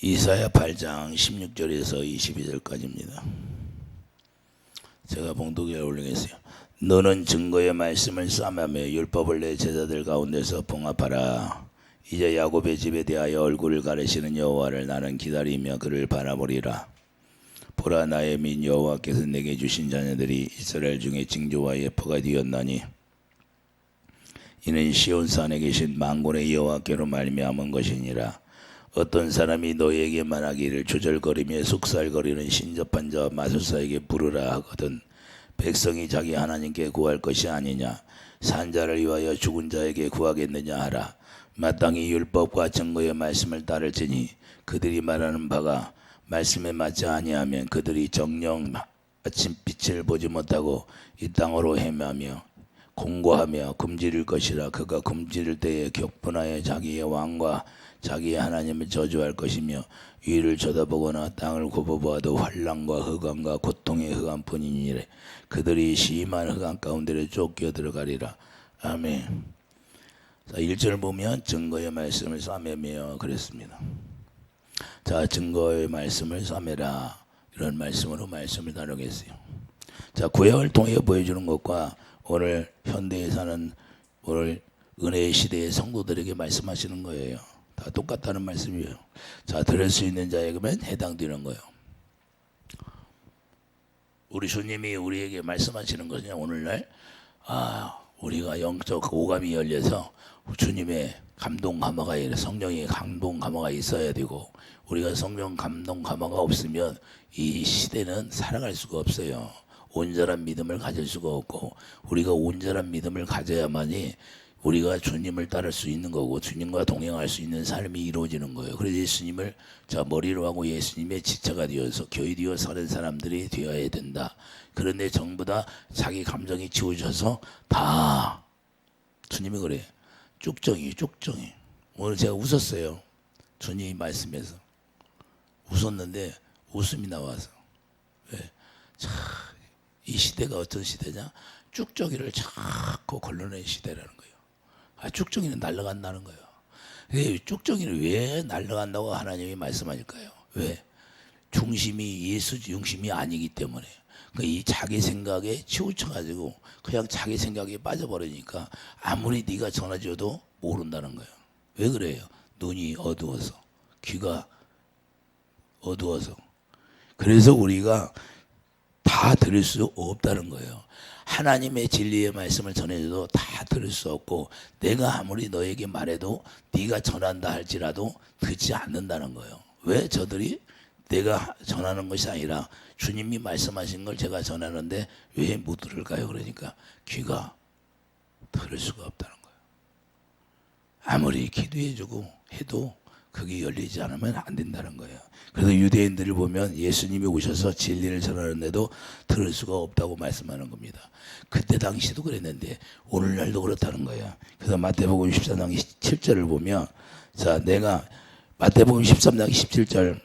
이사야 8장 16절에서 22절까지입니다. 제가 봉독에 올리겠어요. 너는 증거의 말씀을 싸매며 율법을 내 제자들 가운데서 봉합하라. 이제 야곱의 집에 대하여 얼굴을 가리시는 여호와를 나는 기다리며 그를 바라보리라. 보라, 나의 민 여호와께서 내게 주신 자녀들이 이스라엘 중에 징조와 예표가 되었나니 이는 시온산에 계신 만군의 여호와께로 말미암은 것이니라. 어떤 사람이 너희에게 말하기를 조절거리며 속살거리는 신접한 자와 마술사에게 부르라 하거든 백성이 자기 하나님께 구할 것이 아니냐. 산 자를 위하여 죽은 자에게 구하겠느냐 하라. 마땅히 율법과 증거의 말씀을 따를지니 그들이 말하는 바가 말씀에 맞지 아니하면 그들이 정녕 아침빛을 보지 못하고 이 땅으로 헤매며 공고하며 굶주릴 것이라. 그가 굶주릴 때에 격분하여 자기의 왕과 자기의 하나님을 저주할 것이며 위를 쳐다보거나 땅을 굽어보아도 환난과 흑암과 고통의 흑암뿐이니라. 그들이 심한 흑암 가운데로 쫓겨 들어가리라. 아멘. 자, 1절 보면 증거의 말씀을 싸매며 그랬습니다. 자, 증거의 말씀을 싸매라, 이런 말씀으로 말씀을 다루겠어요. 자, 구약을 통해 보여주는 것과 오늘 현대에 사는 오늘 은혜의 시대의 성도들에게 말씀하시는 거예요. 다 똑같다는 말씀이에요. 자, 들을 수 있는 자에게만 해당되는 거예요. 우리 주님이 우리에게 말씀하시는 것은 오늘날 우리가 영적 오감이 열려서 주님의 감동 감화가 성령의 감동 감화가 있어야 되고, 우리가 성령 감동 감화가 없으면 이 시대는 살아갈 수가 없어요. 온전한 믿음을 가질 수가 없고, 우리가 온전한 믿음을 가져야만이 우리가 주님을 따를 수 있는 거고 주님과 동행할 수 있는 삶이 이루어지는 거예요. 그래서 예수님을 머리로 하고 예수님의 지체가 되어서 교회 되어 사는 사람들이 되어야 된다. 그런데 전부 다 자기 감정이 치우쳐서 다 주님이 그래. 쭉정이. 오늘 제가 웃었어요. 주님 말씀에서 웃었는데 웃음이 나와서. 왜? 참, 이 시대가 어떤 시대냐? 쭉정이를 자꾸 걸러낸 시대라는 거예요. 쭉정이는 날아간다는 거예요. 쭉정이를 왜 날아간다고 하나님이 말씀하실까요? 왜? 중심이 예수 중심이 아니기 때문에. 그러니까 이 자기 생각에 치우쳐가지고 그냥 자기 생각에 빠져버리니까 아무리 네가 전해줘도 모른다는 거예요. 왜 그래요? 눈이 어두워서, 귀가 어두워서. 그래서 우리가 다 들을 수 없다는 거예요. 하나님의 진리의 말씀을 전해줘도 다 들을 수 없고, 내가 아무리 너에게 말해도 네가 전한다 할지라도 듣지 않는다는 거예요. 왜? 저들이 내가 전하는 것이 아니라 주님이 말씀하신 걸 제가 전하는데 왜 못 들을까요? 그러니까 귀가 들을 수가 없다는 거예요. 아무리 기도해주고 해도 그게 열리지 않으면 안 된다는 거예요. 그래서 유대인들을 보면 예수님이 오셔서 진리를 전하는데도 들을 수가 없다고 말씀하는 겁니다. 그때 당시도 그랬는데 오늘날도 그렇다는 거예요. 그래서 마태복음 13장 17절을 보면, 자, 내가 마태복음 13장 17절,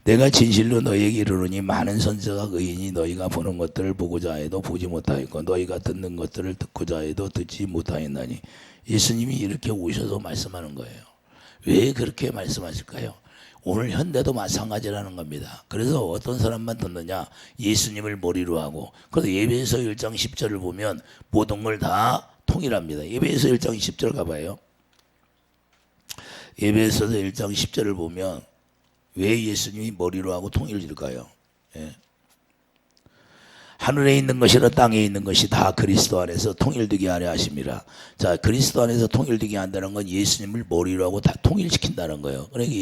내가 진실로 너희에게 이르노니 많은 선지자가 의인이 너희가 보는 것들을 보고자 해도 보지 못하였고 너희가 듣는 것들을 듣고자 해도 듣지 못하였나니. 예수님이 이렇게 오셔서 말씀하는 거예요. 왜 그렇게 말씀하실까요? 오늘 현대도 마찬가지라는 겁니다. 그래서 어떤 사람만 듣느냐? 예수님을 머리로 하고. 그래서 예배에서 1장 10절을 보면 모든 걸 다 통일합니다. 예배에서 1장 10절 가봐요. 예배에서 1장 10절을 보면 왜 예수님이 머리로 하고 통일일까요? 예. 하늘에 있는 것이나 땅에 있는 것이 다 그리스도 안에서 통일되게 하려 하심이라. 자, 그리스도 안에서 통일되게 한다는 건 예수님을 머리로 하고 다 통일시킨다는 거예요. 그러니까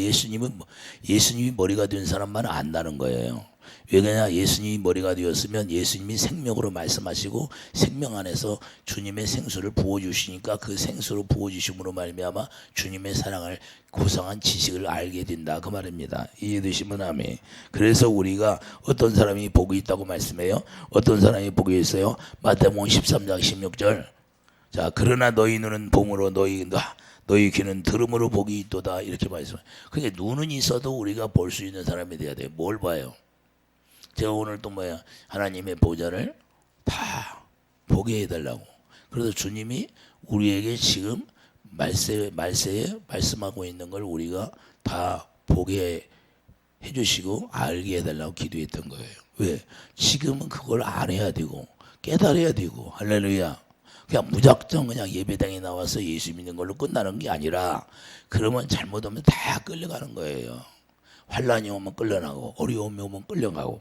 예수님이 머리가 된 사람만 안다는 거예요. 왜 그러냐? 예수님이 머리가 되었으면 예수님이 생명으로 말씀하시고 생명 안에서 주님의 생수를 부어주시니까 그 생수로 부어주심으로 말미암아 주님의 사랑을 고상한 지식을 알게 된다, 그 말입니다. 이해되시면 아멘. 그래서 우리가 어떤 사람이 복이 있다고 말씀해요? 어떤 사람이 복이 있어요? 마태복음 13장 16절. 자, 그러나 너희 눈은 봄으로 너희 귀는 들음으로 복이 있도다, 이렇게 말씀해요. 그러니까 눈은 있어도 우리가 볼 수 있는 사람이 돼야 돼요. 뭘 봐요? 제가 오늘 또 하나님의 보좌를 다 보게 해달라고. 그래서 주님이 우리에게 지금 말세에 말씀하고 있는 걸 우리가 다 보게 해주시고 알게 해달라고 기도했던 거예요. 왜? 지금은 그걸 알아야 되고 깨달아야 되고 할렐루야. 그냥 무작정 그냥 예배당에 나와서 예수 믿는 걸로 끝나는 게 아니라 그러면 잘못하면 다 끌려가는 거예요. 환란이 오면 끌려나고 어려움이 오면 끌려가고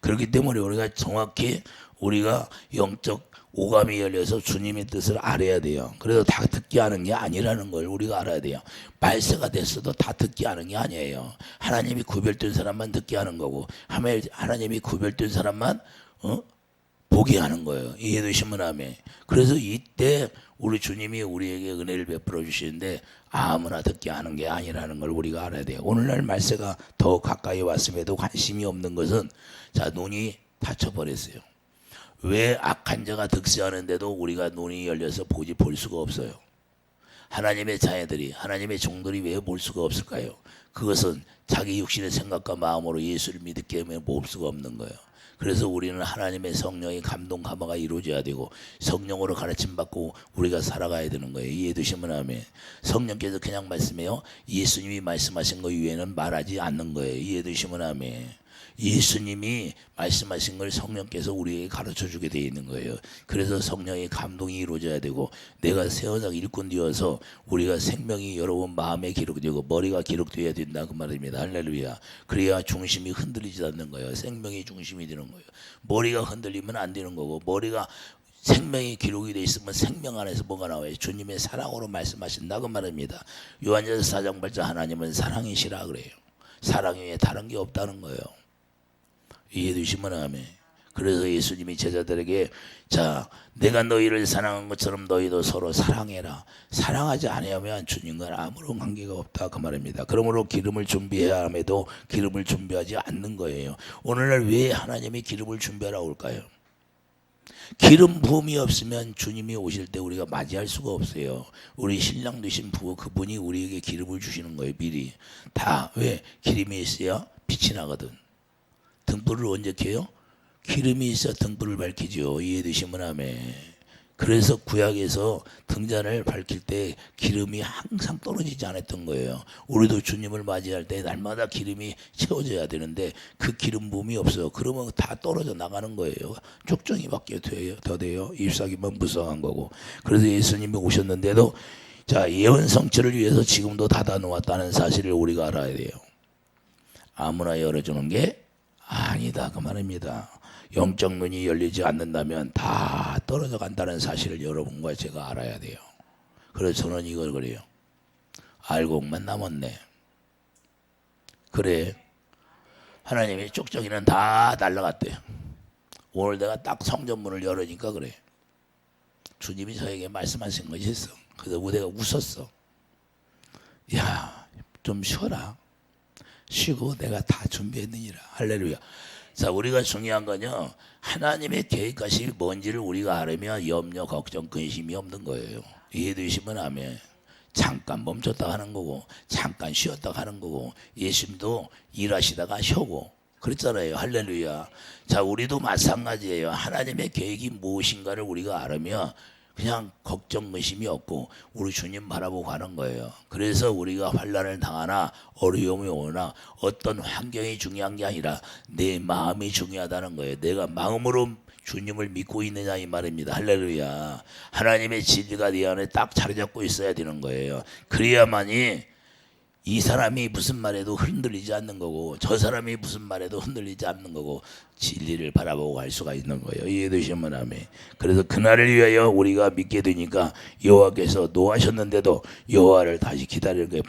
그렇기 때문에 우리가 정확히 우리가 영적 오감이 열려서 주님의 뜻을 알아야 돼요. 그래서 다 듣게 하는 게 아니라는 걸 우리가 알아야 돼요. 말세가 됐어도 다 듣게 하는 게 아니에요. 하나님이 구별된 사람만 듣게 하는 거고 하나님이 구별된 사람만 보게 하는 거예요. 이해되시면 아멘. 그래서 이때 우리 주님이 우리에게 은혜를 베풀어 주시는데 아무나 듣게 하는 게 아니라는 걸 우리가 알아야 돼요. 오늘날 말세가 더 가까이 왔음에도 관심이 없는 것은 자 눈이 닫혀버렸어요. 왜 악한 자가 득세하는데도 우리가 눈이 열려서 볼 수가 없어요. 하나님의 자녀들이 하나님의 종들이 왜 볼 수가 없을까요? 그것은 자기 육신의 생각과 마음으로 예수를 믿기 때문에 볼 수가 없는 거예요. 그래서 우리는 하나님의 성령의 감동 감화가 이루어져야 되고 성령으로 가르침 받고 우리가 살아가야 되는 거예요. 이해되시면 아멘. 성령께서 그냥 말씀해요. 예수님이 말씀하신 거 이외에는 말하지 않는 거예요. 이해되시면 아멘. 예수님이 말씀하신 걸 성령께서 우리에게 가르쳐 주게 되어 있는 거예요. 그래서 성령의 감동이 이루어져야 되고 내가 세원상 일꾼 되어서 우리가 생명이 여러분 마음에 기록되고 머리가 기록되어야 된다 그 말입니다. 할렐루야. 그래야 중심이 흔들리지 않는 거예요. 생명이 중심이 되는 거예요. 머리가 흔들리면 안 되는 거고 머리가 생명이 기록이 되어 있으면 생명 안에서 뭐가 나와요? 주님의 사랑으로 말씀하신다 그 말입니다. 요한일서 4장 8절 하나님은 사랑이시라 그래요. 사랑 외에 다른 게 없다는 거예요. 이해되시면 아멘. 그래서 예수님이 제자들에게 자 내가 너희를 사랑한 것처럼 너희도 서로 사랑해라. 사랑하지 않으면 주님과 아무런 관계가 없다 그 말입니다. 그러므로 기름을 준비해야 함에도 기름을 준비하지 않는 거예요. 오늘날 왜 하나님이 기름을 준비하라고 할까요? 기름 부음이 없으면 주님이 오실 때 우리가 맞이할 수가 없어요. 우리 신랑 되신 부부 그분이 우리에게 기름을 주시는 거예요. 미리 다 왜? 기름이 있어야 빛이 나거든. 등불을 언제 켜요? 기름이 있어 등불을 밝히죠. 이해되시면 아멘. 그래서 구약에서 등잔을 밝힐 때 기름이 항상 떨어지지 않았던 거예요. 우리도 주님을 맞이할 때 날마다 기름이 채워져야 되는데 그 기름 부음이 없어요. 그러면 다 떨어져 나가는 거예요. 쪽정이밖에 더 돼요. 잎사귀만 무성한 거고. 그래서 예수님이 오셨는데도 자 예언 성취를 위해서 지금도 닫아 놓았다는 사실을 우리가 알아야 돼요. 아무나 열어주는 게 아니다 그 말입니다. 영적 눈이 열리지 않는다면 다 떨어져 간다는 사실을 여러분과 제가 알아야 돼요. 그래서 저는 이걸 그래요. 알고만 남았네. 그래 하나님의 쪽정이는 다 날라갔대요. 오늘 내가 딱 성전문을 열으니까 그래. 주님이 저에게 말씀하신 것이 있어. 그래서 내가 웃었어. 야, 좀 쉬어라. 쉬고 내가 다 준비했느니라. 할렐루야. 자, 우리가 중요한 건요. 하나님의 계획까지 뭔지를 우리가 알으면 염려, 걱정, 근심이 없는 거예요. 이해되시면 아멘. 잠깐 멈췄다 하는 거고 잠깐 쉬었다 하는 거고 예수님도 일하시다가 쉬고 그랬잖아요. 할렐루야. 자, 우리도 마찬가지예요. 하나님의 계획이 무엇인가를 우리가 알으면 그냥 걱정 의심이 없고 우리 주님 바라보고 가는 거예요. 그래서 우리가 환난을 당하나 어려움이 오나 어떤 환경이 중요한 게 아니라 내 마음이 중요하다는 거예요. 내가 마음으로 주님을 믿고 있느냐 이 말입니다. 할렐루야. 하나님의 진리가 네 안에 딱 자리 잡고 있어야 되는 거예요. 그래야만이 이 사람이 무슨 말해도 흔들리지 않는 거고 저 사람이 무슨 말해도 흔들리지 않는 거고 진리를 바라보고 갈 수가 있는 거예요. 이해되시면 아멘. 그래서 그날을 위하여 우리가 믿게 되니까 여호와께서 노하셨는데도 여호와를 다시 기다리는 거예요.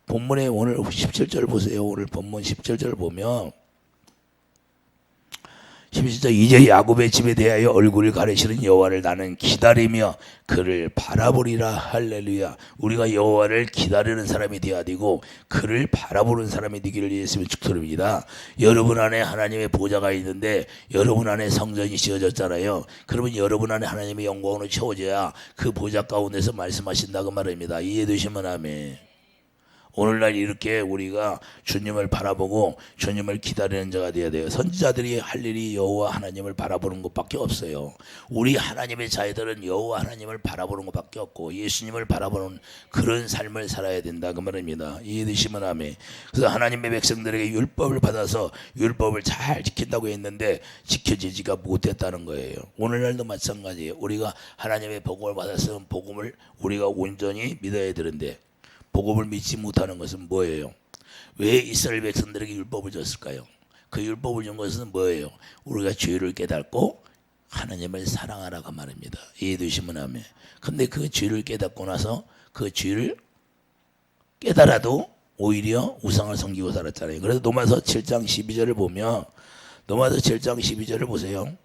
본문에 오늘 17절 보세요. 오늘 본문 17절 보면 17절 이제 야곱의 집에 대하여 얼굴을 가리시는 여호와를 나는 기다리며 그를 바라보리라. 할렐루야. 우리가 여호와를 기다리는 사람이 되어야 되고 그를 바라보는 사람이 되기를 위해서면 축도합니다. 여러분 안에 하나님의 보좌가 있는데 여러분 안에 성전이 지어졌잖아요. 그러면 여러분 안에 하나님의 영광으로 채워져야 그 보좌 가운데서 말씀하신다고 말입니다. 이해되시면 아멘. 오늘날 이렇게 우리가 주님을 바라보고 주님을 기다리는 자가 되어야 돼요. 선지자들이 할 일이 여호와 하나님을 바라보는 것밖에 없어요. 우리 하나님의 자녀들은 여호와 하나님을 바라보는 것밖에 없고 예수님을 바라보는 그런 삶을 살아야 된다 그 말입니다. 이해되시면 아멘. 그래서 하나님의 백성들에게 율법을 받아서 율법을 잘 지킨다고 했는데 지켜지지가 못했다는 거예요. 오늘날도 마찬가지예요. 우리가 하나님의 복음을 받았으면 복음을 우리가 온전히 믿어야 되는데 복음을 믿지 못하는 것은 뭐예요? 왜 이스라엘 백성들에게 율법을 줬을까요? 그 율법을 준 것은 뭐예요? 우리가 죄를 깨닫고 하나님을 사랑하라고 말입니다. 이해되시면 아멘. 근데 그 죄를 깨닫고 나서 그 죄를 깨달아도 오히려 우상을 섬기고 살았잖아요. 그래서 로마서 7장 12절을 보면 로마서 7장 12절을 보세요.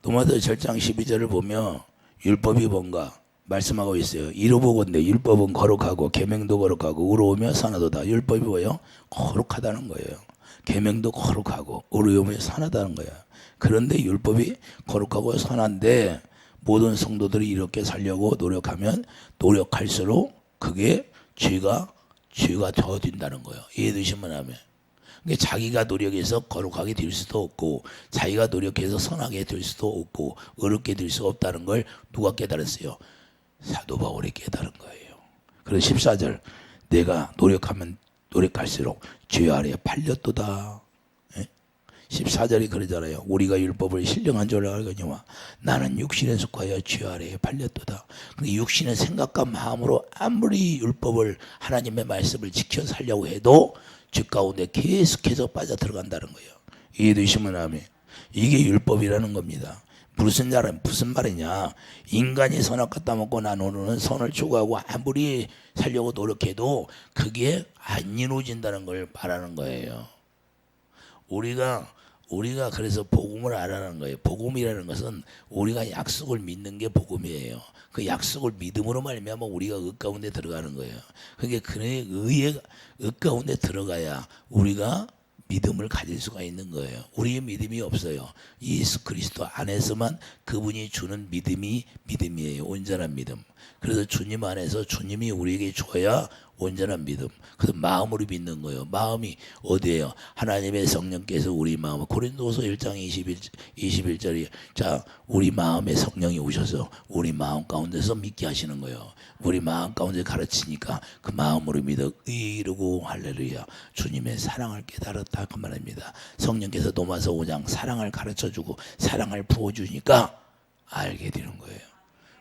로마서 7장 12절을 보면 율법이 뭔가 말씀하고 있어요. 이로보건대 율법은 거룩하고 계명도 거룩하고 의로우며 선하도다. 율법이 뭐예요? 거룩하다는 거예요. 계명도 거룩하고 의로우며 선하다는 거예요. 그런데 율법이 거룩하고 선한데 모든 성도들이 이렇게 살려고 노력하면 노력할수록 그게 죄가 되어진다는 거예요. 이해되시면 하면. 그러니까 자기가 노력해서 거룩하게 될 수도 없고 자기가 노력해서 선하게 될 수도 없고 어렵게 될 수 없다는 걸 누가 깨달았어요? 사도 바울이 깨달은 거예요. 그래서 14절 내가 노력하면 노력할수록 죄 아래에 팔렸도다. 14절이 그러잖아요. 우리가 율법을 신령한 줄 알거니와 나는 육신에 속하여 죄 아래에 팔렸도다. 근데 육신의 생각과 마음으로 아무리 율법을 하나님의 말씀을 지켜 살려고 해도 죄 가운데 계속해서 빠져들어간다는 거예요. 이해되시면 아멘. 이게 율법이라는 겁니다. 무슨 말이냐? 인간이 선악과 따먹고 나누는 선을 추구하고 아무리 살려고 노력해도 그게 안 이루어진다는 걸 말하는 거예요. 우리가 그래서 복음을 알아라는 거예요. 복음이라는 것은 우리가 약속을 믿는 게 복음이에요. 그 약속을 믿음으로 말미암아 우리가 의 가운데 들어가는 거예요. 그러니까 그의 의의 가운데 들어가야 우리가 믿음을 가질 수가 있는 거예요. 우리의 믿음이 없어요. 예수 그리스도 안에서만 그분이 주는 믿음이 믿음이에요. 온전한 믿음. 그래서 주님 안에서 주님이 우리에게 줘야 온전한 믿음. 그래서 마음으로 믿는 거예요. 마음이 어디예요? 하나님의 성령께서 우리 마음을 고린도서 1장 21절이 자 우리 마음에 성령이 오셔서 우리 마음 가운데서 믿게 하시는 거예요. 우리 마음 가운데 가르치니까 그 마음으로 믿어 이루고 할렐루야 주님의 사랑을 깨달았다 그 말입니다. 성령께서 로마서 5장 사랑을 가르쳐주고 사랑을 부어주니까 알게 되는 거예요.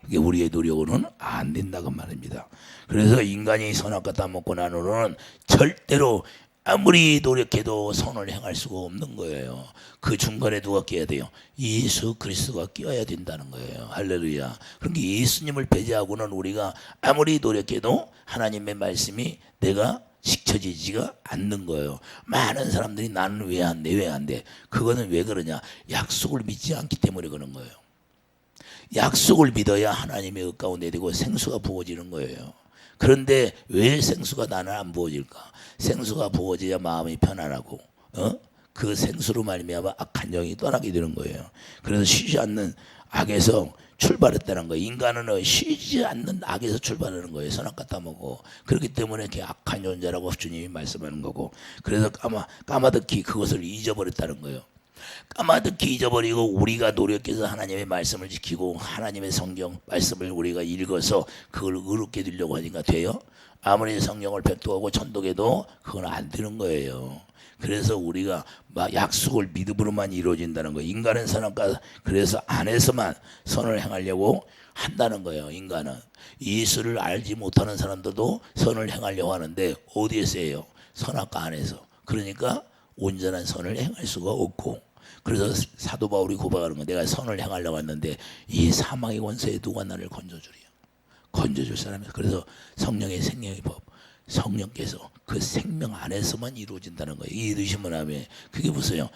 그게 우리의 노력으로는 안 된다고 말입니다. 그래서 인간이 선악과 따먹고 난 후로는 절대로 아무리 노력해도 선을 행할 수가 없는 거예요. 그 중간에 누가 끼어야 돼요? 예수 그리스도가 끼어야 된다는 거예요. 할렐루야. 그러니까 예수님을 배제하고는 우리가 아무리 노력해도 하나님의 말씀이 내가 지켜지지가 않는 거예요. 많은 사람들이 나는 왜 안 돼? 왜 안 돼? 그거는 왜 그러냐? 약속을 믿지 않기 때문에 그런 거예요. 약속을 믿어야 하나님의 의 가운데 되고 생수가 부어지는 거예요. 그런데 왜 생수가 나는 안 부어질까? 생수가 부어져야 마음이 편안하고 그 생수로 말미암아 악한 영이 떠나게 되는 거예요. 그래서 쉬지 않는 악에서 출발했다는 거예요. 인간은 쉬지 않는 악에서 출발하는 거예요. 선악과 따먹고. 그렇기 때문에 이렇게 악한 존재라고 주님이 말씀하는 거고. 그래서 까마득히 그것을 잊어버렸다는 거예요. 까마득히 잊어버리고 우리가 노력해서 하나님의 말씀을 지키고 하나님의 성경 말씀을 우리가 읽어서 그걸 의롭게 되려고 하니까 돼요? 아무리 성령을 백도하고 천독해도 그건 안 되는 거예요. 그래서 우리가 약속을 믿음으로만 이루어진다는 거예요. 인간은 선악과 그래서 안에서만 선을 행하려고 한다는 거예요. 인간은 예수를 알지 못하는 사람들도 선을 행하려고 하는데 어디에서 해요? 선악과 안에서. 그러니까 온전한 선을 행할 수가 없고 그래서 사도 바울이 고백하는 거 내가 선을 행하려고 했는데 이 사망의 권세에 누가 나를 건져주리요? 건져줄 사람이 그래서 성령의 생명의 법 성령께서 그 생명 안에서만 이루어진다는 거예요. 이해되시면 아멘. 그게 무슨요?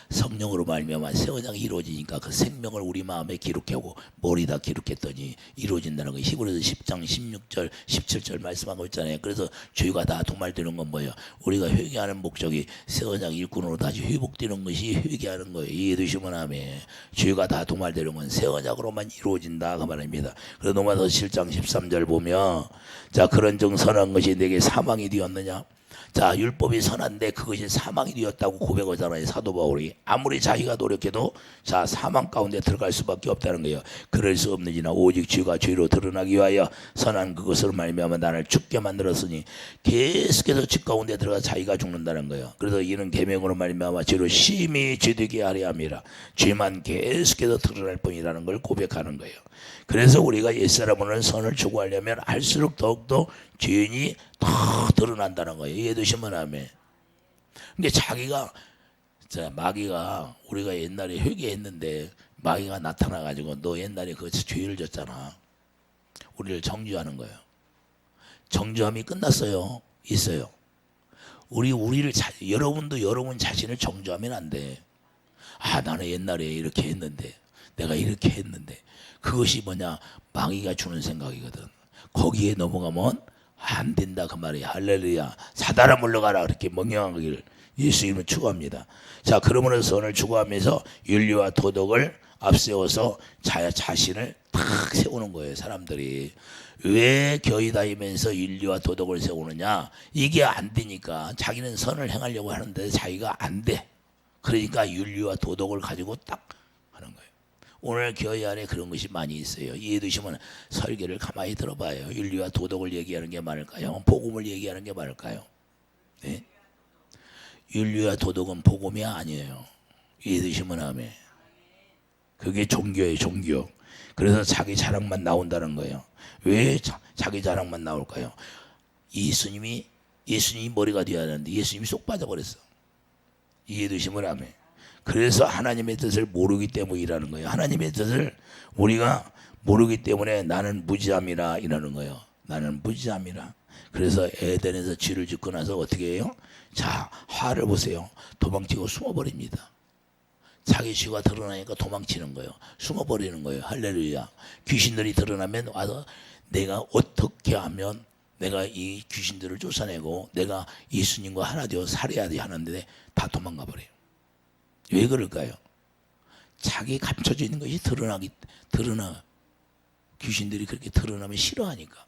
성령으로 말미암아 새 언약이 이루어지니까 그 생명을 우리 마음에 기록하고 머리다 기록했더니 이루어진다는 거예요. 히브리서 10장 16절 17절 말씀하고 있잖아요. 그래서 죄가 다 도말되는 건 뭐예요? 우리가 회개하는 목적이 새 언약 일꾼으로 다시 회복되는 것이 회개하는 거예요. 이해되시면 아멘. 죄가 다 도말되는 건 새 언약으로만 이루어진다 그 말입니다. 그래서 로마서 7장 13절 보면 자 그런즉 선한 것이 내게 사망이 되었느냐. 자 율법이 선한데 그것이 사망이 되었다고 고백하잖아요. 사도 바울이. 아무리 자기가 노력해도 자 사망 가운데 들어갈 수밖에 없다는 거예요. 그럴 수 없느니라 오직 죄가 죄로 드러나기 위하여 선한 그것으로 말미암아 나를 죽게 만들었으니 계속해서 죄 가운데 들어가 자기가 죽는다는 거예요. 그래서 이는 계명으로 말미암아 죄로 심히 죄되게 하려 함이라. 죄만 계속해서 드러날 뿐이라는 걸 고백하는 거예요. 그래서 우리가 옛사람으로는 선을 추구하려면 할수록 더욱더 죄인이 더 드러난다는 거예요. 이해되시면 아멘. 근데 자기가 마귀가 우리가 옛날에 회개했는데 마귀가 나타나가지고 너 옛날에 그 죄를 졌잖아. 우리를 정죄하는 거예요. 정죄함이 끝났어요. 있어요. 우리를 여러분도 여러분 자신을 정죄하면 안 돼. 나는 옛날에 이렇게 했는데 내가 이렇게 했는데 그것이 뭐냐 마귀가 주는 생각이거든. 거기에 넘어가면 안 된다 그 말이야. 할렐루야. 사단아 물러가라 그렇게 명령하기를 예수 이름으로 축원합니다. 자 그러므로 선을 추구하면서 윤리와 도덕을 앞세워서 자신을 탁 세우는 거예요. 사람들이 왜 교회 다니면서 윤리와 도덕을 세우느냐. 이게 안 되니까 자기는 선을 행하려고 하는데 자기가 안 돼. 그러니까 윤리와 도덕을 가지고 딱 하는 거예요. 오늘 교회 안에 그런 것이 많이 있어요. 이해되시면 설교를 가만히 들어봐요. 윤리와 도덕을 얘기하는 게 많을까요? 복음을 얘기하는 게 많을까요? 네? 윤리와 도덕은 복음이 아니에요. 이해되시면 아멘. 그게 종교예요. 종교. 그래서 자기 자랑만 나온다는 거예요. 왜 자기 자랑만 나올까요? 예수님이 머리가 되어야 하는데 예수님이 쏙 빠져버렸어. 이해되시면 아멘. 그래서 하나님의 뜻을 모르기 때문이라는 거예요. 하나님의 뜻을 우리가 모르기 때문에 나는 무지함이라 이러는 거예요. 나는 무지함이라. 그래서 에덴에서 죄를 짓고 나서 어떻게 해요? 자, 화를 보세요. 도망치고 숨어버립니다. 자기 죄가 드러나니까 도망치는 거예요. 숨어버리는 거예요. 할렐루야. 귀신들이 드러나면 와서 내가 어떻게 하면 내가 이 귀신들을 쫓아내고 내가 예수님과 하나 되어 살아야 돼 하는데 다 도망가 버려요. 왜 그럴까요? 자기 감춰져 있는 것이 드러나. 귀신들이 그렇게 드러나면 싫어하니까.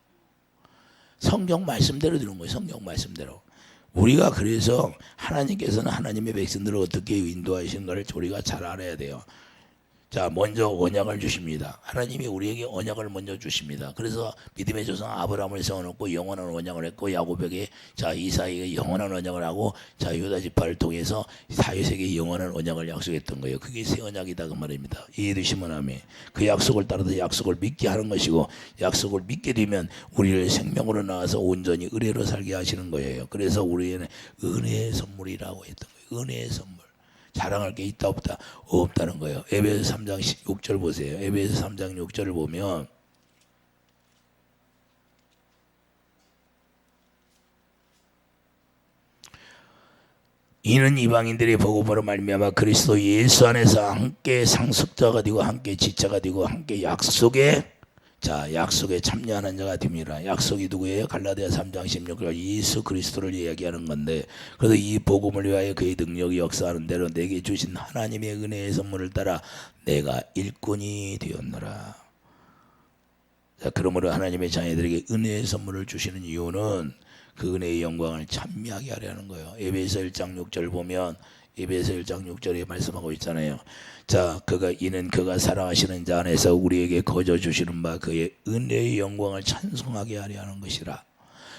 성경 말씀대로 되는 거예요. 성경 말씀대로. 우리가 그래서 하나님께서는 하나님의 백성들을 어떻게 인도하시는가를 우리가 잘 알아야 돼요. 자, 먼저 언약을 주십니다. 하나님이 우리에게 언약을 먼저 주십니다. 그래서 믿음의 조상 아브라함을 세워놓고 영원한 언약을 했고 야곱에게 자 이삭에게 영원한 언약을 하고 자 유다 지파를 통해서 다윗에게 영원한 언약을 약속했던 거예요. 그게 새 언약이다 그 말입니다. 이해되시면 아멘. 그 약속을 따라서 약속을 믿게 하는 것이고 약속을 믿게 되면 우리를 생명으로 나와서 온전히 의뢰로 살게 하시는 거예요. 그래서 우리에는 은혜의 선물이라고 했던 거예요. 은혜의 선물. 자랑할 게 있다 없다 없다는 거예요. 에베소 3장 6절 보세요. 에베소 3장 6절을 보면 이는 이방인들의 복음으로 말미암아 그리스도 예수 안에서 함께 상속자가 되고 함께 지체가 되고 함께 약속에 참여하는 자가 됩니다. 약속이 누구예요? 갈라디아 3장 16절 예수 그리스도를 이야기하는 건데 그래서 이 복음을 위하여 그의 능력이 역사하는 대로 내게 주신 하나님의 은혜의 선물을 따라 내가 일꾼이 되었노라. 자, 그러므로 하나님의 자녀들에게 은혜의 선물을 주시는 이유는 그 은혜의 영광을 찬미하게 하려는 거예요. 에베소 1장 6절 보면 에베소 1장 6절에 말씀하고 있잖아요. 자, 이는 그가 사랑하시는 자 안에서 우리에게 거저 주시는 바 그의 은혜의 영광을 찬송하게 하려 하는 것이라.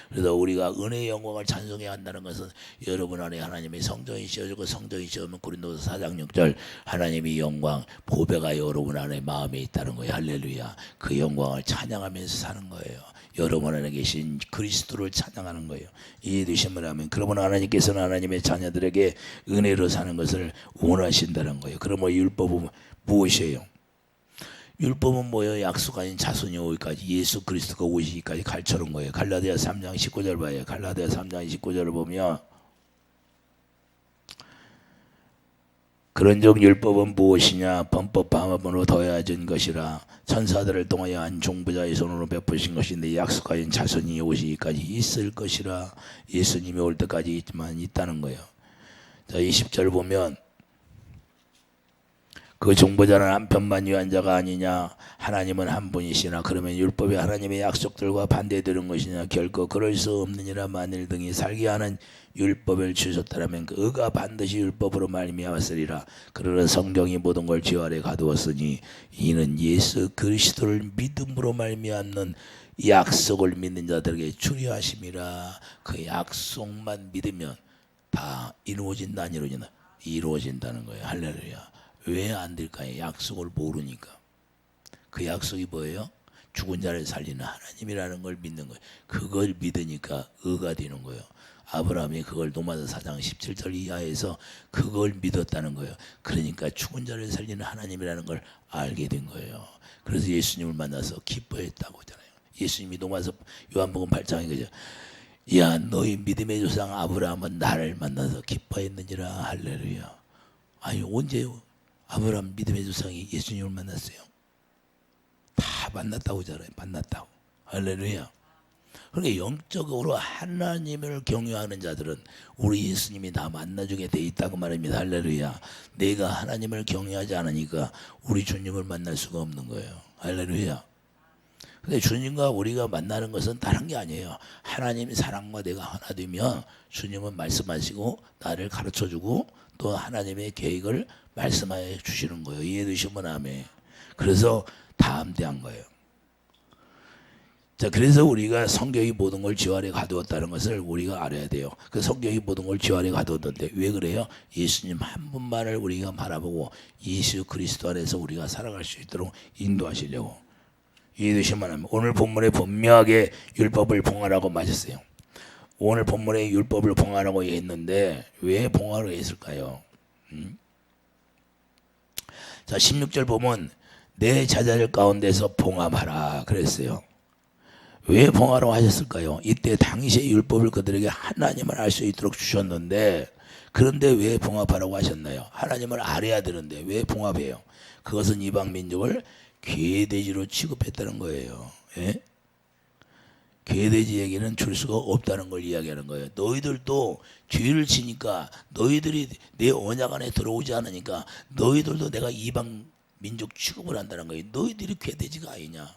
그래서 우리가 은혜의 영광을 찬송해야 한다는 것은 여러분 안에 하나님의 성전이 씌워지고 성전이 씌우면 고린도서 4장 6절 하나님의 영광 보배가 여러분 안에 마음에 있다는 거예요. 할렐루야. 그 영광을 찬양하면서 사는 거예요. 여러분 안에 계신 그리스도를 찬양하는 거예요. 이해되시면 하면 그러면 하나님께서는 하나님의 자녀들에게 은혜로 사는 것을 원하신다는 거예요. 그러면 율법은 무엇이에요? 율법은 뭐예요? 약속 아닌 자손이 오기까지, 예수 그리스도가 오시기까지 가르쳐놓은 거예요. 갈라디아 3장 19절 봐요. 갈라디아 3장 19절을 보면 그런즉 율법은 무엇이냐? 범법 방법으로 더해진 것이라 천사들을 통하여 한 종부자의 손으로 베푸신 것인데 약속하신 자손이 오시기까지 있을 것이라. 예수님이 올 때까지 있지만 있다는 거예요. 자, 20절 보면 그 종부자는 한편만 위한 자가 아니냐? 하나님은 한 분이시나 그러면 율법이 하나님의 약속들과 반대되는 것이냐? 결코 그럴 수 없느니라. 만일 등이 살게 하는 율법을 주셨다면 그 의가 반드시 율법으로 말미암았으리라. 그러나 성경이 모든 걸 죄 아래 가두었으니 이는 예수 그리스도를 믿음으로 말미암는 약속을 믿는 자들에게 주리하심이라. 그 약속만 믿으면 다 이루어진다 안 이루어진다? 이루어진다는 거예요. 할렐루야. 왜 안 될까요? 약속을 모르니까. 그 약속이 뭐예요? 죽은 자를 살리는 하나님이라는 걸 믿는 거예요. 그걸 믿으니까 의가 되는 거예요. 아브라함이 그걸 로마서 4장 17절 이하에서 그걸 믿었다는 거예요. 그러니까 죽은 자를 살리는 하나님이라는 걸 알게 된 거예요. 그래서 예수님을 만나서 기뻐했다고 하잖아요. 예수님이 로마서 요한복음 8장에 그죠? 야, 너희 믿음의 조상 아브라함은 나를 만나서 기뻐했느니라. 할렐루야. 아니, 언제요? 아브라함 믿음의 조상이 예수님을 만났어요. 다 만났다고 하잖아요. 만났다고. 할렐루야. 그러니까 영적으로 하나님을 경외하는 자들은 우리 예수님이 다 만나주게 돼 있다고 말입니다. 할렐루야. 내가 하나님을 경외하지 않으니까 우리 주님을 만날 수가 없는 거예요. 할렐루야. 근데 주님과 우리가 만나는 것은 다른 게 아니에요. 하나님의 사랑과 내가 하나 되면 주님은 말씀하시고 나를 가르쳐주고 또 하나님의 계획을 말씀하여 주시는 거예요. 이해되시면 아멘. 그래서 다 암대한 거예요. 자, 그래서 우리가 성경이 모든 걸 주 아래 가두었다는 것을 우리가 알아야 돼요. 그 성경이 모든 걸 주 아래 가두었는데 왜 그래요? 예수님 한 분만을 우리가 바라보고 예수 그리스도 안에서 우리가 살아갈 수 있도록 인도하시려고. 이해되시면 아멘. 오늘 본문에 분명하게 율법을 봉하라고 마셨어요. 오늘 본문에 율법을 봉하라고 했는데 왜 봉하라고 했을까요? 자, 16절 보면 내 자녀들 가운데서 봉함하라 그랬어요. 왜 봉하라고 하셨을까요? 이때 당시의 율법을 그들에게 하나님을 알 수 있도록 주셨는데 그런데 왜 봉합하라고 하셨나요? 하나님을 알아야 되는데 왜 봉합해요? 그것은 이방 민족을 괴돼지로 취급했다는 거예요. 예? 괴돼지에게는 줄 수가 없다는 걸 이야기하는 거예요. 너희들도 죄를 지니까 너희들이 내 언약 안에 들어오지 않으니까 너희들도 내가 이방 민족 취급을 한다는 거예요. 너희들이 괴돼지가 아니냐.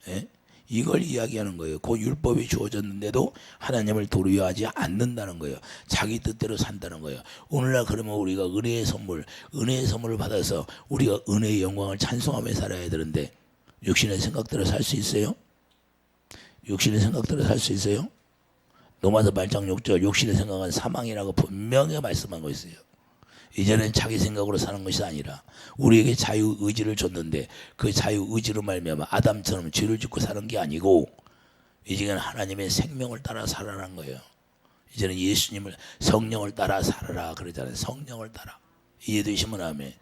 예? 이걸 이야기하는 거예요. 그 율법이 주어졌는데도 하나님을 도리어하지 않는다는 거예요. 자기 뜻대로 산다는 거예요. 오늘날 그러면 우리가 은혜의 선물을 받아서 우리가 은혜의 영광을 찬송하며 살아야 되는데 육신의 생각대로 살 수 있어요? 육신의 생각대로 살 수 있어요? 로마서 8장 6절 육신의 생각은 사망이라고 분명히 말씀하고 있어요. 이제는 자기 생각으로 사는 것이 아니라 우리에게 자유의지를 줬는데 그 자유의지로 말미암아 아담처럼 죄를 짓고 사는 게 아니고 이제는 하나님의 생명을 따라 살아라는 거예요. 이제는 예수님을 성령을 따라 살아라 그러잖아요. 성령을 따라. 이해되시면 아멘.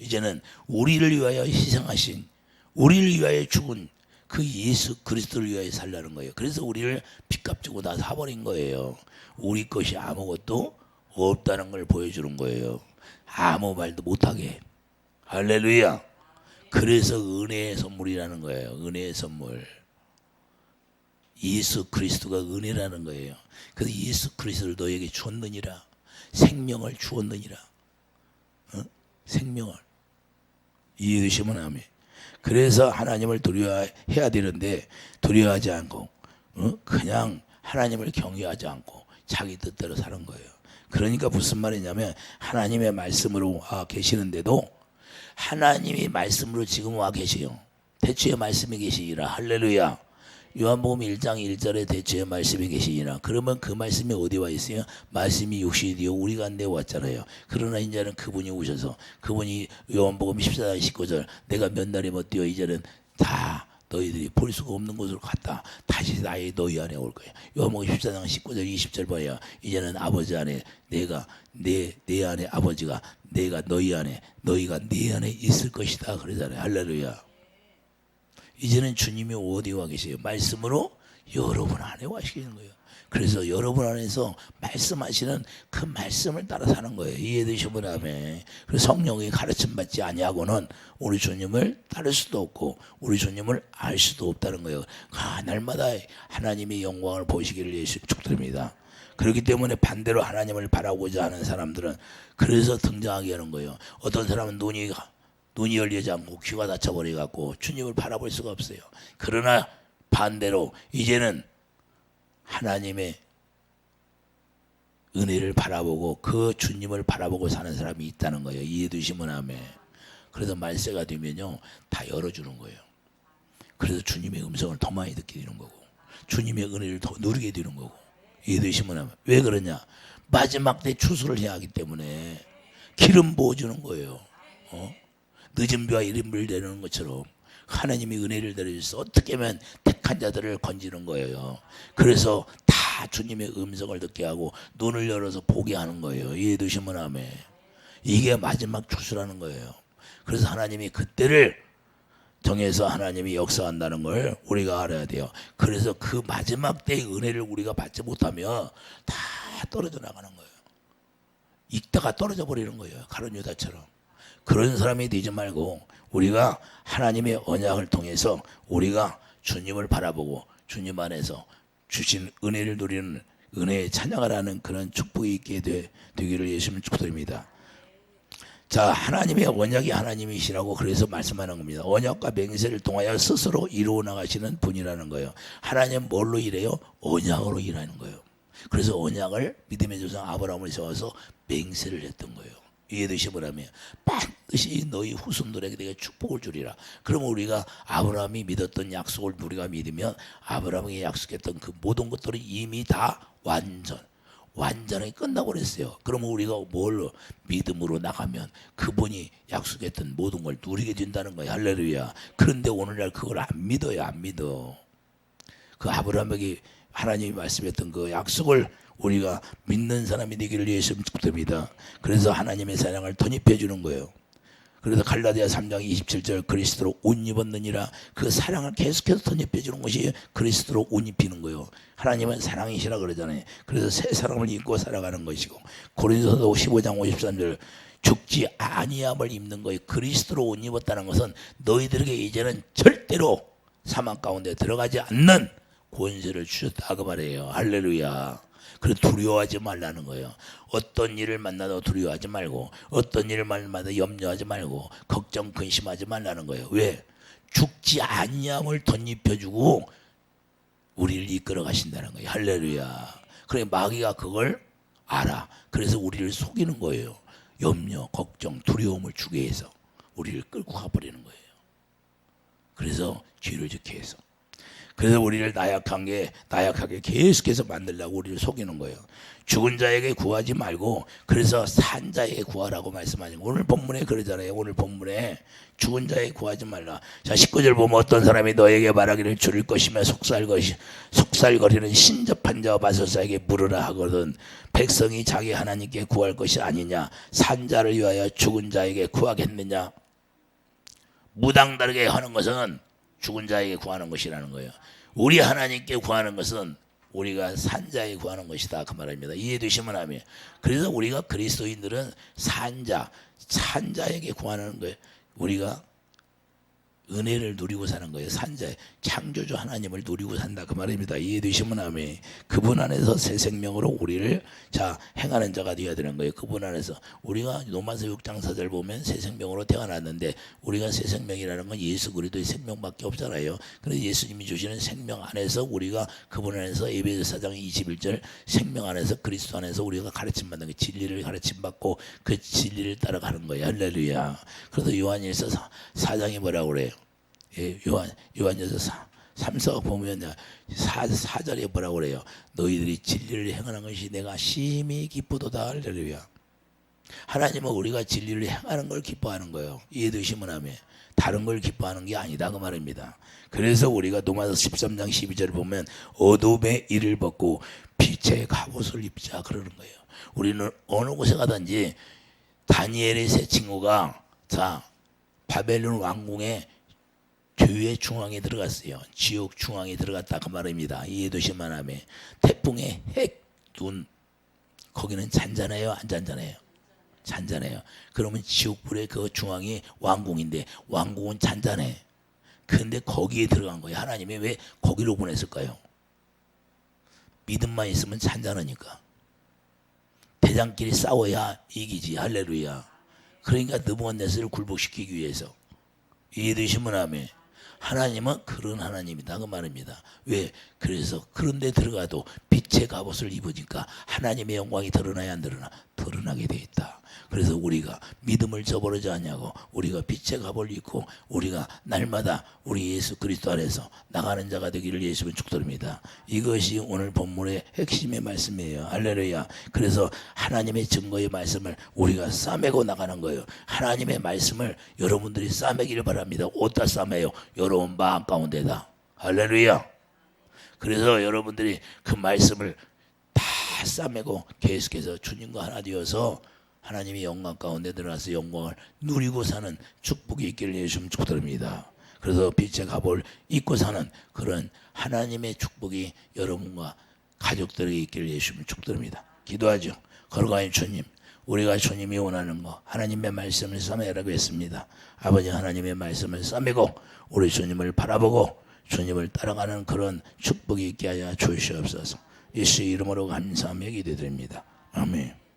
이제는 우리를 위하여 희생하신 우리를 위하여 죽은 그 예수 그리스도를 위하여 살라는 거예요. 그래서 우리를 핏값 주고 다 사버린 거예요. 우리 것이 아무것도 없다는 걸 보여주는 거예요. 아무 말도 못하게. 할렐루야. 그래서 은혜의 선물이라는 거예요. 은혜의 선물. 예수 그리스도가 은혜라는 거예요. 그래서 예수 그리스도를 너에게 주었느니라. 생명을 주었느니라. 생명을. 이해되시면 아멘. 그래서 하나님을 두려워해야 되는데 두려워하지 않고 그냥 하나님을 경외하지 않고 자기 뜻대로 사는 거예요. 그러니까 무슨 말이냐면 하나님의 말씀으로 와 계시는데도 하나님이 말씀으로 지금 와 계세요. 대초의 말씀이 계시니라. 할렐루야. 요한복음 1장 1절에 대초의 말씀이 계시니라. 그러면 그 말씀이 어디 와 있어요? 말씀이 육신이 되어 우리 가운데 왔잖아요. 그러나 이제는 그분이 오셔서 그분이 요한복음 14장 19절 내가 몇 날이 못 되어 이제는 다 너희들이 볼 수가 없는 곳으로 갔다. 다시 나의 너희 안에 올 거야. 요한복음 14장 19절 20절 봐야 이제는 아버지 안에 내가 내 안에 아버지가 내가 너희 안에 너희가 내 안에 있을 것이다 그러잖아요. 할렐루야. 이제는 주님이 어디 와 계세요? 말씀으로 여러분 안에 와 계시는 거예요. 그래서 여러분 안에서 말씀하시는 그 말씀을 따라 사는 거예요. 이해되시면 아멘. 그래서 성령의 가르침 받지 아니하고는 우리 주님을 따를 수도 없고 우리 주님을 알 수도 없다는 거예요. 날마다 하나님의 영광을 보시기를 예수 축드립니다. 그렇기 때문에 반대로 하나님을 바라보자 하는 사람들은 그래서 등장하게 하는 거예요. 어떤 사람은 눈이 열리지 않고 귀가 닫혀버려갖고 주님을 바라볼 수가 없어요. 그러나 반대로 이제는 하나님의 은혜를 바라보고 그 주님을 바라보고 사는 사람이 있다는 거예요. 이해되시면 아멘. 그래서 말세가 되면요 다 열어주는 거예요. 그래서 주님의 음성을 더 많이 듣게 되는 거고 주님의 은혜를 더 누리게 되는 거고. 이해되시면 아멘. 왜 그러냐? 마지막 때 추수를 해야 하기 때문에 기름 부어주는 거예요. 늦은 비와 이른 비를 내리는 것처럼 하나님이 은혜를 내려주셔서 어떻게 하면 택한 자들을 건지는 거예요. 그래서 다 주님의 음성을 듣게 하고 눈을 열어서 보게 하는 거예요. 이해되시면 아멘. 이게 마지막 추수라는 거예요. 그래서 하나님이 그때를 정해서 하나님이 역사한다는 걸 우리가 알아야 돼요. 그래서 그 마지막 때의 은혜를 우리가 받지 못하면 다 떨어져 나가는 거예요. 읽다가 떨어져 버리는 거예요. 가룟 유다처럼. 그런 사람이 되지 말고 우리가 하나님의 언약을 통해서 우리가 주님을 바라보고 주님 안에서 주신 은혜를 누리는 은혜의 찬양을 하는 그런 축복이 있게 되기를 예수님 축복드립니다. 자, 하나님의 언약이 하나님이시라고 그래서 말씀하는 겁니다. 언약과 맹세를 통하여 스스로 이루어 나가시는 분이라는 거예요. 하나님 뭘로 일해요? 언약으로 일하는 거예요. 그래서 언약을 믿음의 조상 아브라함을 세워서 맹세를 했던 거예요. 이해되시면 하면 반드시 너희 후손들에게 내가 축복을 주리라. 그러면 우리가 아브라함이 믿었던 약속을 우리가 믿으면 아브라함이 약속했던 그 모든 것들이 이미 다 완전히 끝나고 그랬어요. 그러면 우리가 뭘로 믿음으로 나가면 그분이 약속했던 모든 걸 누리게 된다는 거예요. 할렐루야. 그런데 오늘날 그걸 안 믿어요. 안 믿어. 그 아브라함에게 하나님이 말씀했던 그 약속을 우리가 믿는 사람이 되기를 위해서 축복드립니다. 그래서 하나님의 사랑을 덧입혀 주는 거예요. 그래서 갈라디아 3장 27절 그리스도로 옷 입었느니라. 그 사랑을 계속해서 덧입혀 주는 것이 그리스도로 옷 입히는 거예요. 하나님은 사랑이시라 그러잖아요. 그래서 새 사랑을 입고 살아가는 것이고 고린도서 15장 53절 죽지 아니함을 입는 거예요. 그리스도로 옷 입었다는 것은 너희들에게 이제는 절대로 사망 가운데 들어가지 않는 권세를 주셨다 그 말이에요. 할렐루야. 그래서 두려워하지 말라는 거예요. 어떤 일을 만나도 두려워하지 말고 어떤 일을 만나도 염려하지 말고 걱정 근심하지 말라는 거예요. 왜? 죽지 아니함을 덧입혀주고 우리를 이끌어 가신다는 거예요. 할렐루야. 그래 마귀가 그걸 알아. 그래서 우리를 속이는 거예요. 염려, 걱정, 두려움을 주게 해서 우리를 끌고 가버리는 거예요. 그래서 죄를 짓게 해서. 그래서 우리를 나약하게 계속해서 만들려고 우리를 속이는 거예요. 죽은 자에게 구하지 말고 그래서 산 자에게 구하라고 말씀하시고 오늘 본문에 그러잖아요. 오늘 본문에 죽은 자에게 구하지 말라. 자 19절 보면 어떤 사람이 너에게 말하기를 줄일 것이며 속살거리는 신접한 자와 바소사에게 물으라 하거든 백성이 자기 하나님께 구할 것이 아니냐 산 자를 위하여 죽은 자에게 구하겠느냐. 무당다르게 하는 것은 죽은 자에게 구하는 것이라는 거예요. 우리 하나님께 구하는 것은 우리가 산자에 구하는 것이다 그 말입니다. 이해되시면 하면 그래서 우리가 그리스도인들은 산자에게 구하는 거예요. 우리가 은혜를 누리고 사는 거예요. 산자 창조주 하나님을 누리고 산다 그 말입니다. 이해되시면 아멘. 그분 안에서 새 생명으로 우리를 행하는 자가 되어야 되는 거예요. 그분 안에서 우리가 로마서 6장 4절 보면 새 생명으로 태어났는데 우리가 새 생명이라는 건 예수 그리스도의 생명밖에 없잖아요. 그래서 예수님이 주시는 생명 안에서 우리가 그분 안에서 에베소 4장 21절 생명 안에서 그리스도 안에서 우리가 가르침 받는 게 진리를 가르침 받고 그 진리를 따라가는 거예요. 할렐루야. 그래서 요한일서 4장이 뭐라고 그래요? 요한일서 3, 4 보면 4절에 뭐라고 그래요? 너희들이 진리를 행하는 것이 내가 심히 기쁘도다. 할렐루야. 하나님은 우리가 진리를 행하는 걸 기뻐하는 거예요. 이해되시면 하면 다른 걸 기뻐하는 게 아니다 그 말입니다. 그래서 우리가 로마서 13장 12절을 보면 어둠의 일을 벗고 빛의 갑옷을 입자 그러는 거예요. 우리는 어느 곳에 가든지 다니엘의 세 친구가 바벨론 왕궁에 교회 중앙에 들어갔어요. 지옥 중앙에 들어갔다 그 말입니다. 이해되시면 하면 태풍의 핵눈 거기는 잔잔해요, 안 잔잔해요? 잔잔해요. 그러면 지옥불의 그 중앙이 왕궁인데 왕궁은 잔잔해. 근데 거기에 들어간 거예요. 하나님이 왜 거기로 보냈을까요? 믿음만 있으면 잔잔하니까. 대장끼리 싸워야 이기지. 할렐루야. 그러니까 느부갓네살을 굴복시키기 위해서. 이해되시면 하면 하나님은 그런 하나님이다 그 말입니다. 왜? 그래서 그런 데 들어가도 빛의 갑옷을 입으니까 하나님의 영광이 드러나야 안 드러나? 드러나게 돼 있다. 그래서 우리가 믿음을 저버리지 않냐고 우리가 빛의 갑옷을 입고 우리가 날마다 우리 예수 그리스도 안에서 나가는 자가 되기를 예수는 축도합니다. 이것이 오늘 본문의 핵심의 말씀이에요. 할렐루야. 그래서 하나님의 증거의 말씀을 우리가 싸매고 나가는 거예요. 하나님의 말씀을 여러분들이 싸매기를 바랍니다. 어디다 싸매요? 여러분 마음 가운데다. 할렐루야. 그래서 여러분들이 그 말씀을 다 싸매고 계속해서 주님과 하나 되어서 하나님의 영광 가운데 들어가서 영광을 누리고 사는 축복이 있기를 예수님 축복드립니다. 그래서 빛의 갑옷을 입고 사는 그런 하나님의 축복이 여러분과 가족들에게 있기를 예수님 축복드립니다. 기도하죠. 걸어가는 주님, 우리가 주님이 원하는 거 하나님의 말씀을 싸매라고 했습니다. 아버지 하나님의 말씀을 싸매고 우리 주님을 바라보고 주님을 따라가는 그런 축복이 있게 하여 주시옵소서. 예수 이름으로 감사하며 기도드립니다. 아멘.